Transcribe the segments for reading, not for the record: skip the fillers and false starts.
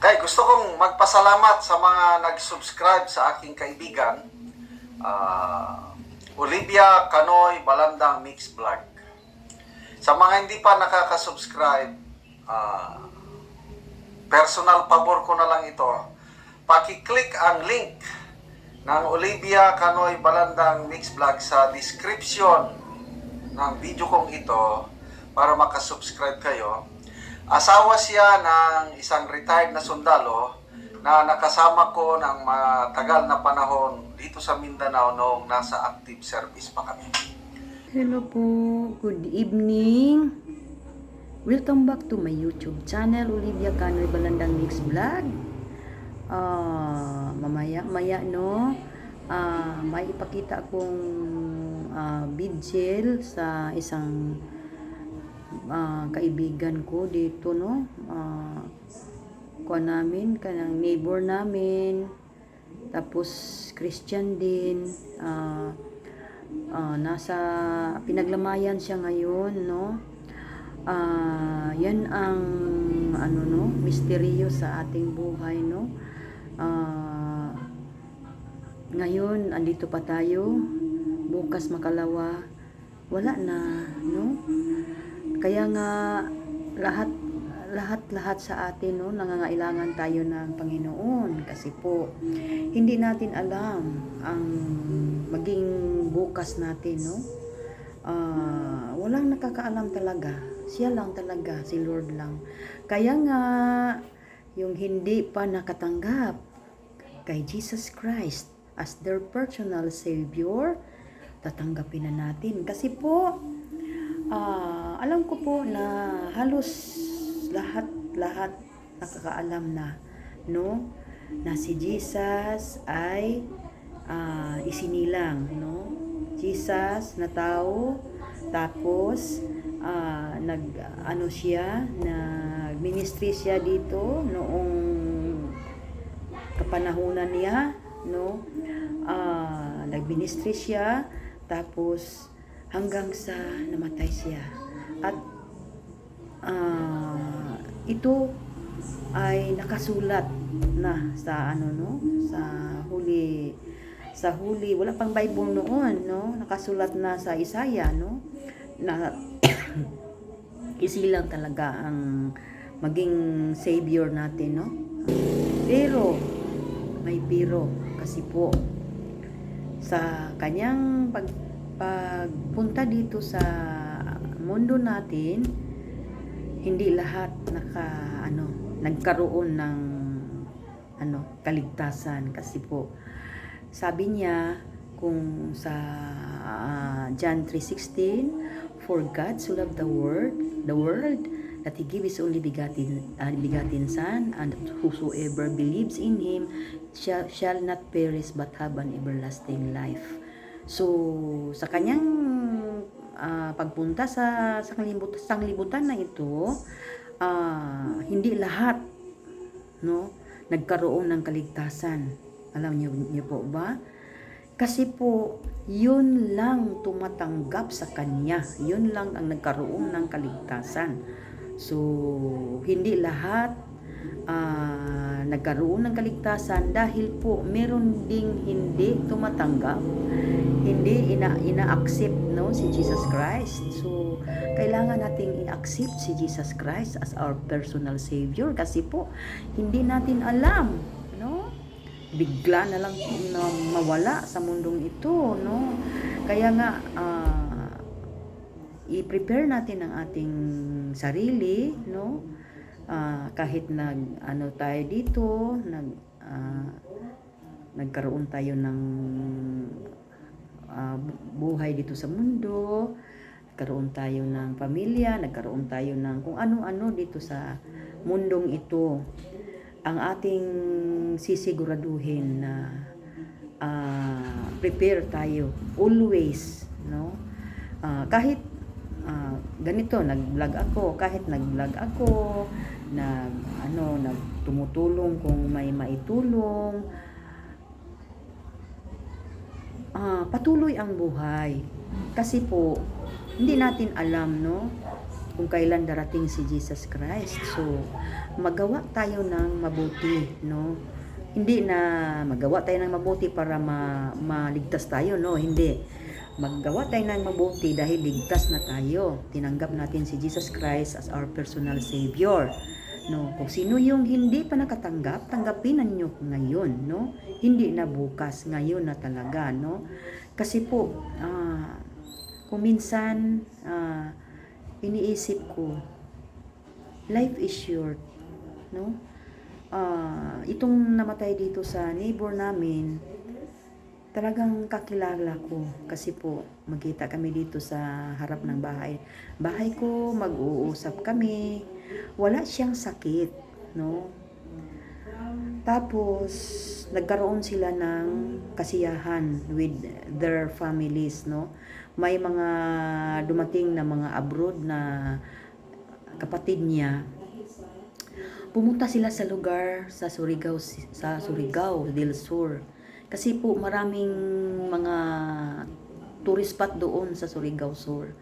Kaya gusto kong magpasalamat sa mga nag-subscribe sa aking kaibigan, Olivia Canoy Balandang Mix Vlog. Sa mga hindi pa nakaka-subscribe, personal pabor ko na lang ito, paki-click ang link ng Olivia Canoy Balandang Mix Vlog sa description ng video kong ito para makasubscribe kayo. Asawa siya ng isang retired na sundalo na nakasama ko ng matagal na panahon dito sa Mindanao noong nasa active service pa kami. Hello po, good evening. Welcome back to my YouTube channel, Olivia Canoy Balandang Mix Vlog. Mamaya no, may ipakita akong video sa isang kaibigan ko dito no, kanang neighbor namin, tapos Christian din, nasa pinaglamayan siya ngayon no. Yan ang misteryo sa ating buhay no. Ngayon andito pa tayo, bukas makalawa wala na no. Kaya nga lahat sa atin no, nangangailangan tayo ng Panginoon kasi po hindi natin alam ang maging bukas natin no. Walang nakakaalam talaga, siya lang talaga, si Lord lang. Kaya nga yung hindi pa nakatanggap kay Jesus Christ as their personal Savior, tatanggapin na natin kasi po alam ko po na halos lahat nakakaalam na no, na si Jesus ay isinilang no. Jesus na tao, tapos nag-ministry siya dito noong kapanahunan niya no. Nag-ministry siya tapos hanggang sa namatay siya. At ito ay nakasulat na sa sa huli, wala pang Bible noon no, nakasulat na sa Isaiah no, na isilang talaga ang maging savior natin no. Pero may pero kasi po sa kanyang pagpunta dito sa mundo natin, hindi lahat nagkaroon ng kaligtasan kasi po sabi niya kung sa John 3:16, for God so loved the world that he gave his only begotten son, and whosoever believes in him shall not perish but have an everlasting life. So sa kanyang pagpunta sa sanglibutan na ito, hindi lahat no nagkaroon ng kaligtasan. Alam niyo po ba? Kasi po yun lang tumatanggap sa kanya, yun lang ang nagkaroon ng kaligtasan. So hindi lahat nagkaroon ng kaligtasan dahil po meron ding hindi tumatanggap, hindi ina-accept no si Jesus Christ. So kailangan nating i-accept si Jesus Christ as our personal Savior kasi po hindi natin alam no, bigla na lang na mawala sa mundong ito no. Kaya nga i-prepare natin ang ating sarili no, kahit tayo dito, nagkaroon tayo ng buhay dito sa mundo, nagkaroon tayo ng pamilya, nagkaroon tayo ng kung ano-ano dito sa mundong ito. Ang ating sisiguraduhin na prepare tayo always no. Kahit ganito kahit nag-vlog ako, tumutulong kung may maitulong, patuloy ang buhay kasi po hindi natin alam no kung kailan darating si Jesus Christ. So, magawa tayo ng mabuti, no? Hindi na magawa tayo ng mabuti para maligtas tayo, no? Hindi. Maggawa tayo ng mabuti dahil ligtas na tayo. Tinanggap natin si Jesus Christ as our personal Savior. No, kung sino yung hindi pa nakatanggap, tanggapin ninyo ngayon, no? Hindi na bukas, ngayon na talaga, no? Kasi po, kung minsan, iniisip ko, life is short, no? Itong namatay dito sa neighbor namin, talagang kakilala ko kasi po magkita kami dito sa harap ng bahay ko, mag-uusap kami, wala siyang sakit, no? Tapos nagkaroon sila ng kasiyahan with their families, no? May mga dumating na mga abroad na kapatid niya. Pumunta sila sa lugar sa Surigao del Sur. Kasi po maraming mga tourist spot doon sa Surigao Sur.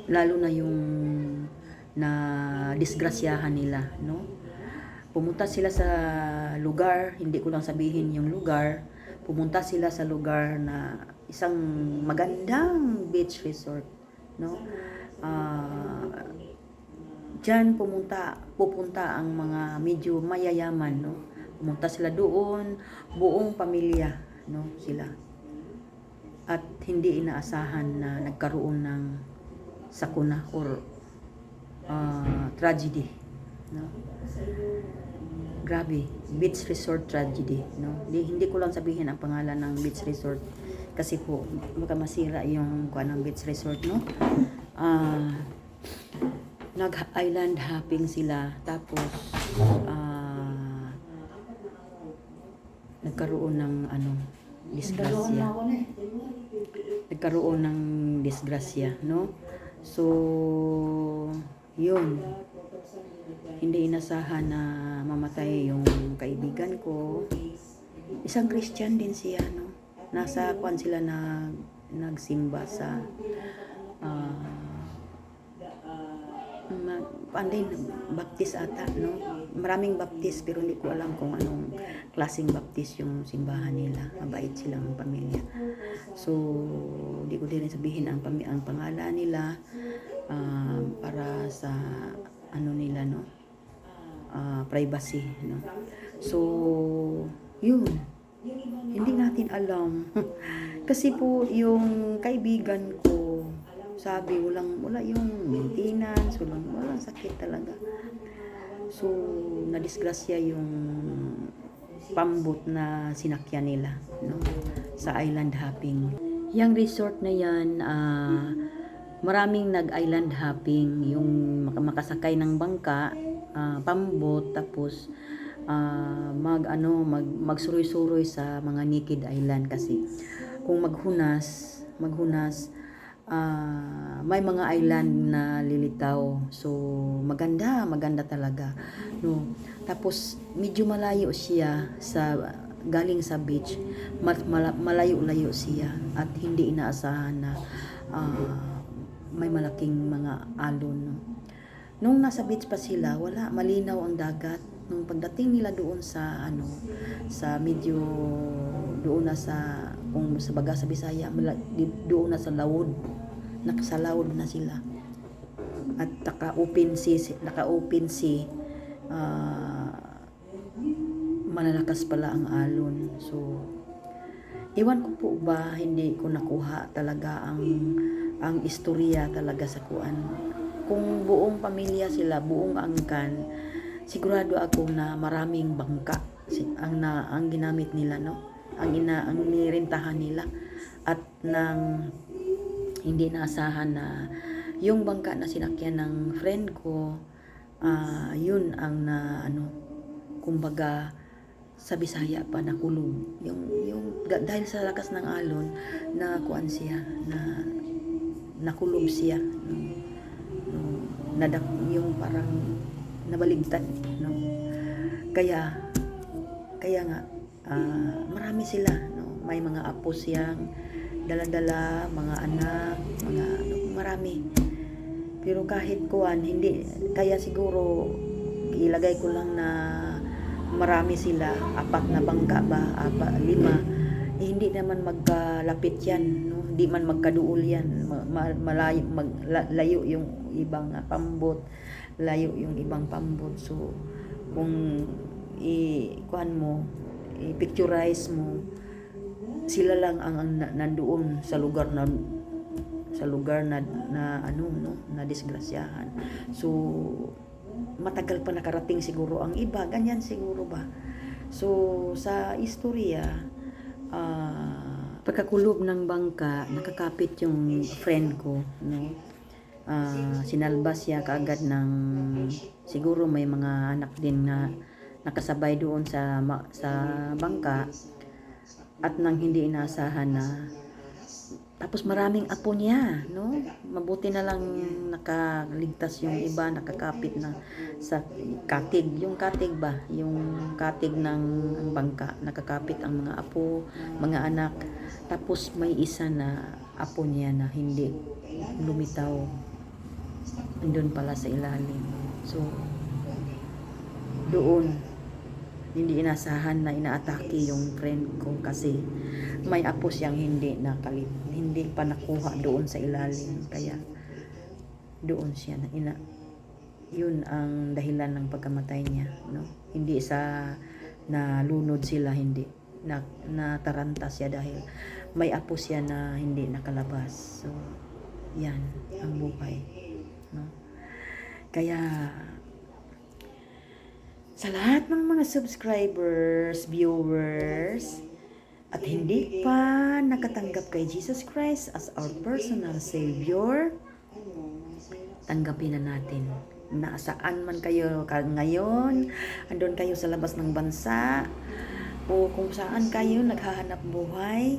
Lalo na yung na disgrasyahan nila, no? Pumunta sila sa lugar, hindi ko lang sabihin yung lugar. Pumunta sila sa lugar na isang magandang beach resort, no? Diyan pupunta ang mga medyo mayayaman, no? Pumunta sila doon, buong pamilya, no, sila. At hindi inaasahan na nagkaroon ng sakuna or tragedy, no? Grabe, beach resort tragedy, no? Hindi ko lang sabihin ang pangalan ng beach resort kasi po baka masira yung kuan ng beach resort, no? Nag-island hopping sila, tapos nagkaroon ng disgrasya. Nagkaroon ng disgrasya, no? So, yun. Hindi inasahan na mamatay yung kaibigan ko. Isang Christian din siya, no? Nasa kwan sila nagsimba sa baptist ata, no? Maraming baptist pero hindi ko alam kung anong klaseng baptist yung simbahan nila. Mabait silang pamilya. So, hindi ko din sabihin ang pangalan nila para sa nila, no? Privacy, no? So, yun. Hindi natin alam. Kasi po yung kaibigan ko, sabi wala yung maintenance, walang sakit talaga. So, nadisgrasya yung pambot na sinakyan nila, no? Sa island hopping. Yung resort na yan, maraming nag-island hopping, yung makasakay ng bangka, pambot, tapos magsuroy-suroy sa mga naked island kasi kung maghunas may mga island na lilitaw. So maganda talaga, no? Tapos medyo malayo siya galing sa beach. Malayo-layo siya at hindi inaasahan na may malaking mga alon, no? Nung nasa beach pa sila, malinaw ang dagat. Nung pagdating nila doon sa medyo doon na kung sa baga sa Bisaya, doon na sa laod. Sa laod na sila. At naka-open sea, malalakas pala ang alon. So, iwan ko po ba, hindi ko nakuha talaga ang istorya talaga sa kuan. Kung buong pamilya sila, buong angkan, sigurado ako na maraming bangka ang ginamit nila, no? Ang nirentahan nila at nang hindi naasahan na yung bangka na sinakyan ng friend ko, yun ang kumbaga sa Bisaya pa nakulog. Yung dahil sa lakas ng alon na kuan siya, na nakulog siya, no? Yung parang nabaligtad, no? Kaya nga marami sila, no? May mga apo siyang dala-dala, mga anak, marami. Pero kahit kuwan, hindi, kaya siguro ilagay ko lang na marami sila, 4 na bangka ba, 5, hindi naman magkalapit yan, no? Hindi man magkaduol yan, malayo, layo yung ibang pambot, layo yung ibang pambot. So kung kuhan mo, i-picturize mo, sila lang ang nandoon sa lugar na ano, no, na disgrasyahan. So matagal pa nakarating siguro ang iba, ganyan siguro ba. So sa istorya, pagkakulog ng bangka, nakakapit yung friend ko, no. Sinalbas siya kaagad ng, siguro may mga anak din na nakasabay doon sa bangka, at nang hindi inaasahan na, tapos maraming apo niya, no. Mabuti na lang nakaligtas yung iba, nakakapit na sa katig, yung katig ba, yung katig ng bangka, nakakapit ang mga apo, mga anak. Tapos may isa na apo niya na hindi lumitaw, doon pala sa ilalim. So doon hindi inasahan na inaatake yung friend ko, kasi may apo siyang hindi pa nakuha doon sa ilalim, kaya doon siya yun ang dahilan ng pagkamatay niya, no. Hindi sa nalunod sila, hindi nataranta siya dahil may apo siya na hindi nakalabas. So yan ang buhay, no. Kaya sa lahat ng mga subscribers, viewers, at hindi pa nakatanggap kay Jesus Christ as our personal Savior, tanggapin na natin. Nasaan man kayo ngayon, andun kayo sa labas ng bansa, o kung saan kayo naghahanap buhay,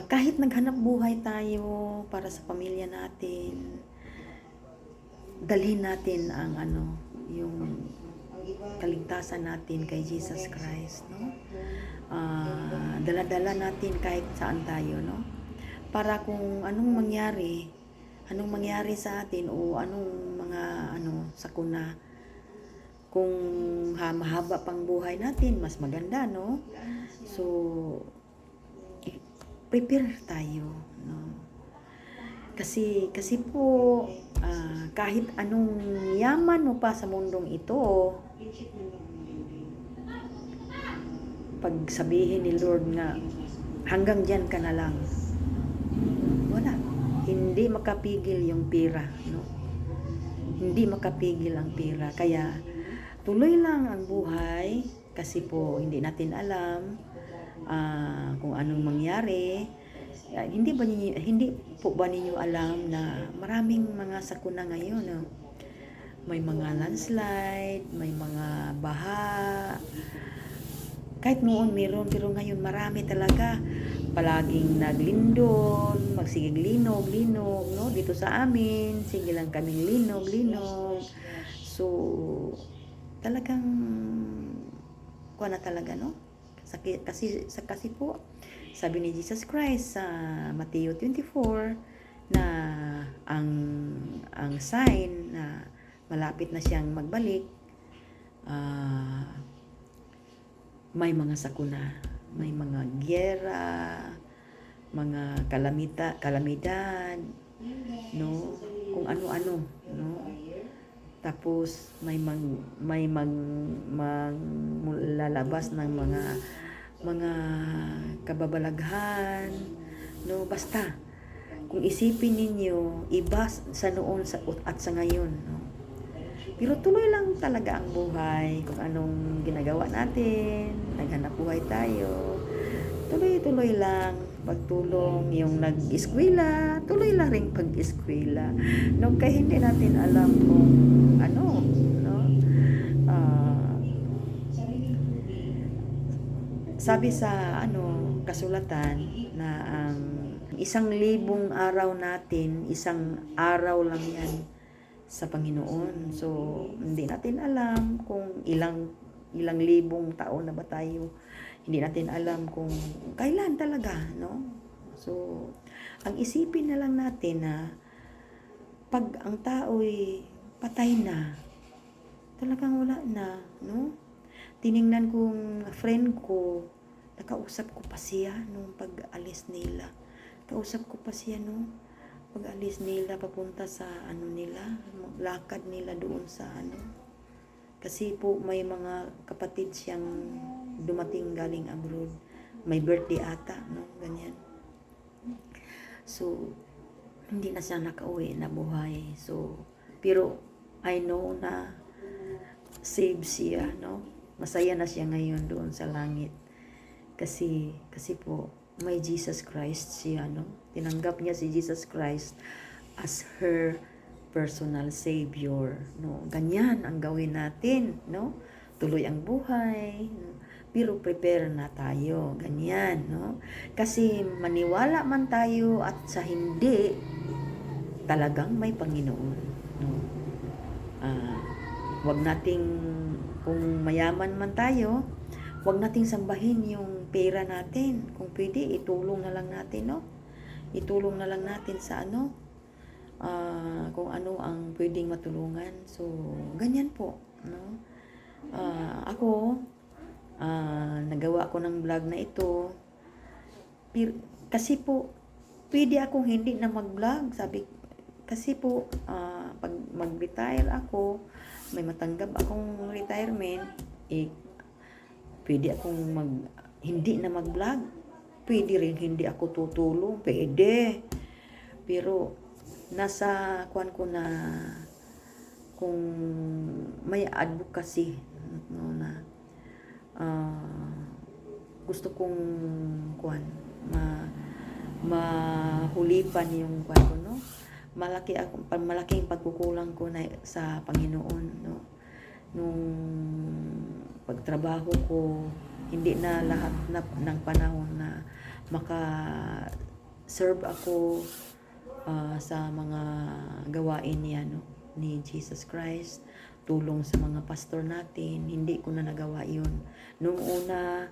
kahit naghanap buhay tayo para sa pamilya natin, dalhin natin ang yung kaligtasan natin kay Jesus Christ, no. Dala-dala natin kahit saan tayo, no, para kung anong mangyari sa atin, o anong mga sakuna, kung mahaba pang buhay natin, mas maganda, no. So prepare tayo, no. Kasi po, kahit anong yaman mo pa sa mundong ito, pag sabihin ni Lord nga hanggang diyan ka na lang, wala, hindi makapigil yung pira, no. Hindi makapigil ang pira. Kaya tuloy lang ang buhay, kasi po hindi natin alam kung anong mangyari. Hindi po ba ninyo alam na maraming mga sakuna ngayon, no? May mga landslide, may mga baha. Kahit noon meron, pero ngayon marami talaga. Palaging naglindol, magsigig linog, no? Dito sa amin, sige lang kaming linog. So talagang kuha na talaga, no? Kasi po, sabi ni Jesus Christ sa Mateo 24 na ang sign na malapit na siyang magbalik, may mga sakuna, may mga giyera, mga kalamidad, no, kung ano-ano, no. Tapos may lalabas ng mga kababalaghan, no. Basta kung isipin ninyo, iba sa noon at sa ngayon, no. Pero tuloy lang talaga ang buhay, kung anong ginagawa natin, naghanap buhay tayo, tuloy lang, pagtulong, yung nag-eskwela, tuloy lang rin pag-eskwela, no. Kaya hindi natin alam kung ano, no. Sabi sa kasulatan na ang 1,000 araw natin, 1 araw lang yan sa Panginoon. So hindi natin alam kung ilang libong taon na ba tayo. Hindi natin alam kung kailan talaga, no. So ang isipin na lang natin na pag ang tao'y patay na, talagang wala na, no? Tiningnan kong friend ko, nakausap ko pa siya nung pag-alis nila. Kausap ko pa siya no, pag-alis nila papunta sa ano nila, lakad nila doon sa ano. Kasi po may mga kapatid siyang dumating galing abroad. May birthday ata, no? Ganyan. So, hindi na siya nakauwi na buhay. So, pero I know na save siya, no? Masaya na siya ngayon doon sa langit. Kasi po, may Jesus Christ siya, no? Tinanggap niya si Jesus Christ as her personal savior, no? Ganyan ang gawin natin, no? Tuloy ang buhay, no? Pero prepare na tayo, ganyan, no? Kasi maniwala man tayo at sa hindi, talagang may Panginoon, no? Wag nating, kung mayaman man tayo, wag nating sambahin yung pera natin. Kung pwede, itulong na lang natin, no? Itulong na lang natin sa ano, kung ano ang pwedeng matulungan. So, ganyan po, no? Ako, nagawa ko ng vlog na ito. Kasi po, pwede akong hindi na mag-vlog. Kasi po, pag mag-retire ako, may matanggap akong retirement, pwede akong hindi na mag-vlog. Pwede rin hindi ako tutulong. Pwede. Pero, nasa kuan ko na kung may advocacy, no, na gusto kong kuan, mahulipan yung kuan ko, no? Malaking pagkukulang ko na sa Panginoon, no? Nung pagtrabaho ko, hindi na lahat ng panahon na maka-serve ako sa mga gawain niya, no? Ni Jesus Christ, tulong sa mga pastor natin, hindi ko na nagawa yun. Nung una,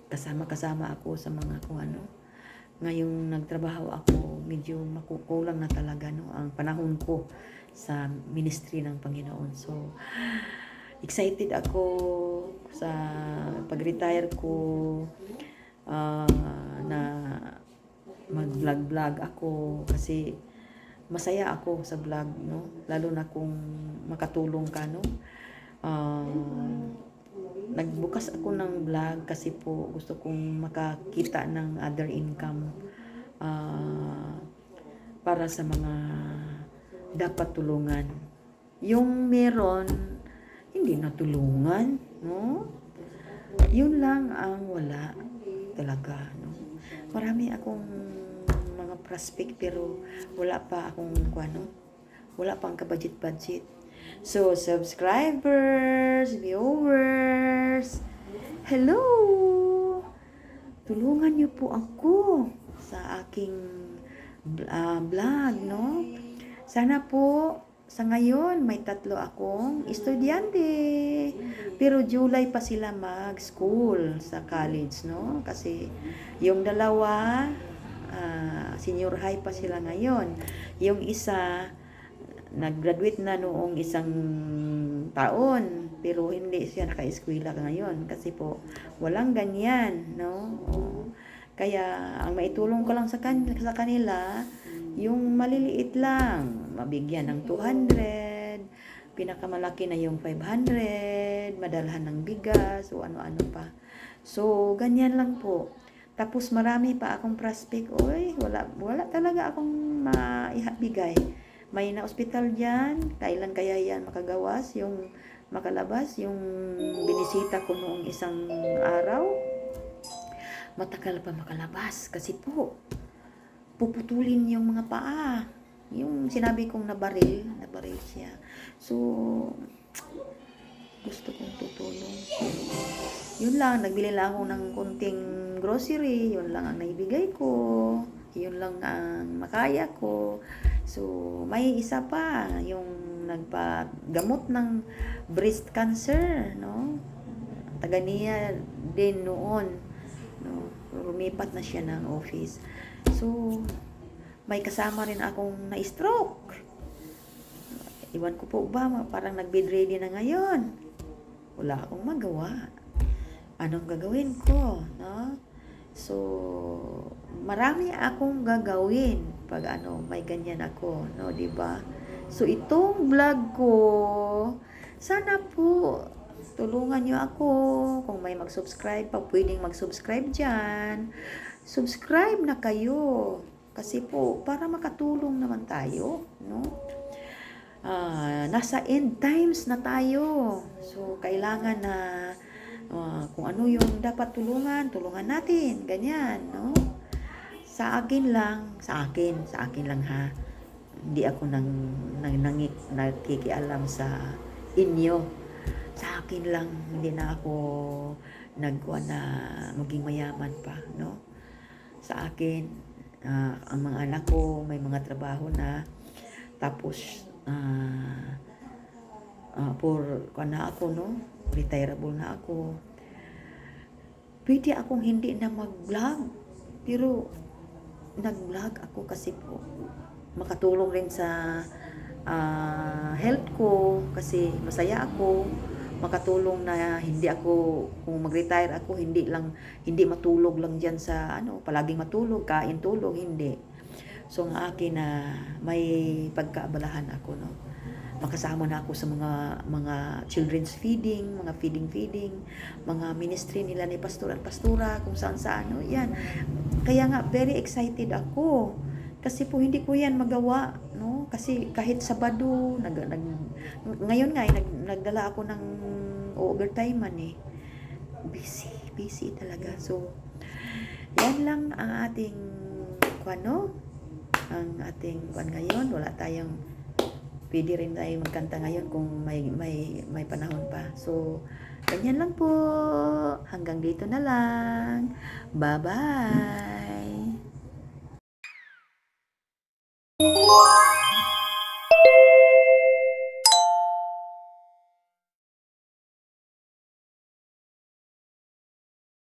kasama ako sa mga kung ano. Ngayong nagtrabaho ako, medyo makukulang na talaga, no, ang panahon ko sa ministry ng Panginoon. So, excited ako sa pag-retire ko, na mag-vlog ako kasi masaya ako sa vlog, no? Lalo na kung makatulong ka, no? Nagbukas ako ng vlog kasi po gusto kong makakita ng other income para sa mga dapat tulungan. Yung meron, hindi natulungan, no? Yun lang ang wala talaga, no? Marami akong mga prospect pero wala pa akong ano, wala pang ka-budget. So, subscribers, viewers, hello! Tulungan niyo po ako sa aking vlog, no? Sana po, sa ngayon, may 3 akong estudyante. Pero July pa sila mag-school sa college, no? Kasi yung 2, senior high pa sila ngayon. Yung isa, nag-graduate na noong 1 taon, pero hindi siya naka-eskwela ngayon kasi po walang ganyan, no? Kaya ang maitulong ko lang sa kanila, yung maliliit lang, mabigyan ng 200, pinakamalaki na yung 500, madalhan ng bigas o ano-ano pa. So, ganyan lang po. Tapos marami pa akong prospect. Oy, wala talaga akong maibigay. May na-hospital dyan. Kailan kaya yan makagawas? Yung makalabas? Yung binisita ko noong 1 araw? Matagal pa makalabas. Kasi po, puputulin yung mga paa. Yung sinabi kong nabaril siya. So, gusto kong tutulong. Yun lang, nagbili lang ako ng konting grocery. Yun lang ang naibigay ko. Yun lang ang makaya ko. So, may isa pa, yung nagpagamot ng breast cancer, no? Taga niya din noon, no? Lumipat na siya ng office. So, may kasama rin akong na-stroke. Iwan ko po ba, parang nag-bedready na ngayon. Wala akong magawa. Anong gagawin ko, no? So, marami akong gagawin pag may ganyan ako, no, 'di ba? So, itong vlog ko, sana po tulungan niyo ako kung may mag-subscribe pa, pwedeng mag-subscribe diyan. Subscribe na kayo kasi po para makatulong naman tayo, no? Nasa end times na tayo. So, kailangan na kung ano yung dapat tulungan natin. Ganyan, no? Sa akin lang ha. Hindi ako nakikialam sa inyo. Sa akin lang, hindi na ako nagkuha na maging mayaman pa, no? Sa akin, ang mga anak ko may mga trabaho na, tapos ako, no? Retireable na ako. Pwede akong hindi na mag-vlog, pero nag-vlog ako kasi po makatulong rin sa health ko, kasi masaya ako makatulong na hindi ako, kung mag-retire ako, hindi matulog lang diyan sa palaging matulog, kain, tulog, hindi. So ang akin na may pagkaabalahan ako, no? Makasama na ako sa mga children's feeding, mga feeding, mga ministry nila ni pastor at pastora, kung saan, yan. Kaya nga very excited ako. Kasi po hindi ko yan magawa, no? Kasi kahit Sabado, ngayon nga nagdala ako ng overtime man eh. Busy talaga. So, yan lang ang ating ang ating ngayon. Wala tayong, pwede rin tayo magkanta ngayon kung may panahon pa. So, ganyan lang po. Hanggang dito na lang. Bye-bye.